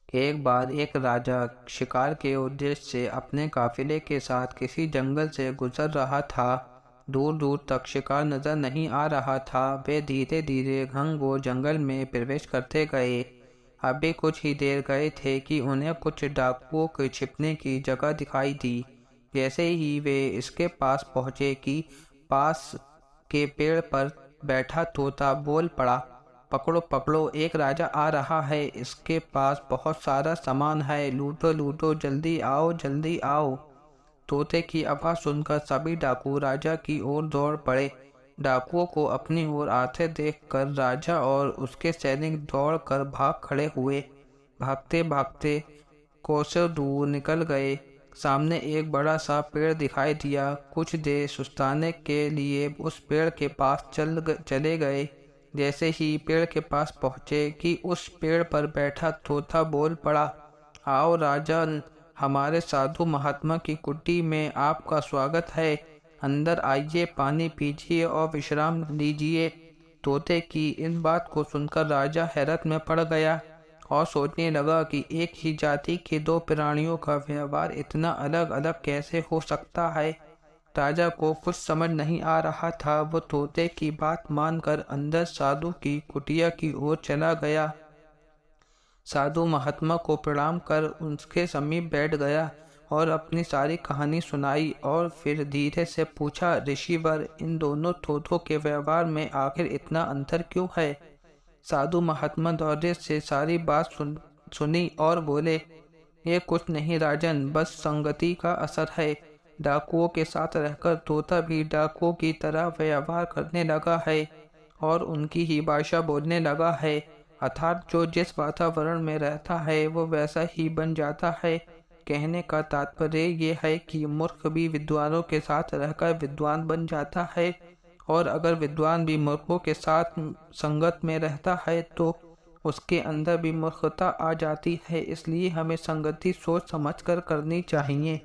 एक बार एक राजा शिकार के उद्देश्य से अपने काफिले के साथ किसी जंगल से गुजर रहा था। दूर दूर तक शिकार नजर नहीं आ रहा था। वे धीरे धीरे घनघोर जंगल में प्रवेश करते गए। अभी कुछ ही देर गए थे कि उन्हें कुछ डाकुओं के छिपने की जगह दिखाई दी। जैसे ही वे इसके पास पहुंचे कि पास के पेड़ पर बैठा तोता बोल पड़ा, पकड़ो पकड़ो, एक राजा आ रहा है, इसके पास बहुत सारा सामान है, लूटो लूटो, जल्दी आओ जल्दी आओ। तोते की आवाज़ सुनकर सभी डाकू राजा की ओर दौड़ पड़े। डाकुओं को अपनी ओर आते देखकर राजा और उसके सैनिक दौड़कर भाग खड़े हुए। भागते भागते कोसों दूर निकल गए। सामने एक बड़ा सा पेड़ दिखाई दिया। कुछ देर सुस्ताने के लिए उस पेड़ के पास चले गए। जैसे ही पेड़ के पास पहुँचे कि उस पेड़ पर बैठा तोता बोल पड़ा, आओ राजन, हमारे साधु महात्मा की कुटी में आपका स्वागत है। अंदर आइए, पानी पीजिए और विश्राम लीजिए। तोते की इन बात को सुनकर राजा हैरत में पड़ गया और सोचने लगा कि एक ही जाति के दो प्राणियों का व्यवहार इतना अलग अलग कैसे हो सकता है। राजा को कुछ समझ नहीं आ रहा था। वो तोते की बात मानकर अंदर साधु की कुटिया की ओर चला गया। साधु महात्मा को प्रणाम कर उनके समीप बैठ गया और अपनी सारी कहानी सुनाई और फिर धीरे से पूछा, ऋषिवर, इन दोनों तोतों के व्यवहार में आखिर इतना अंतर क्यों है? साधु महात्मा धैर्य से सारी बात सुनी और बोले, ये कुछ नहीं राजन, बस संगति का असर है। डाकुओं के साथ रहकर तोता भी डाकुओं की तरह व्यवहार करने लगा है और उनकी ही भाषा बोलने लगा है। अर्थात जो जिस वातावरण में रहता है वो वैसा ही बन जाता है। कहने का तात्पर्य ये है कि मूर्ख भी विद्वानों के साथ रहकर विद्वान बन जाता है और अगर विद्वान भी मूर्खों के साथ संगत में रहता है तो उसके अंदर भी मूर्खता आ जाती है। इसलिए हमें संगति सोच समझकर करनी चाहिए।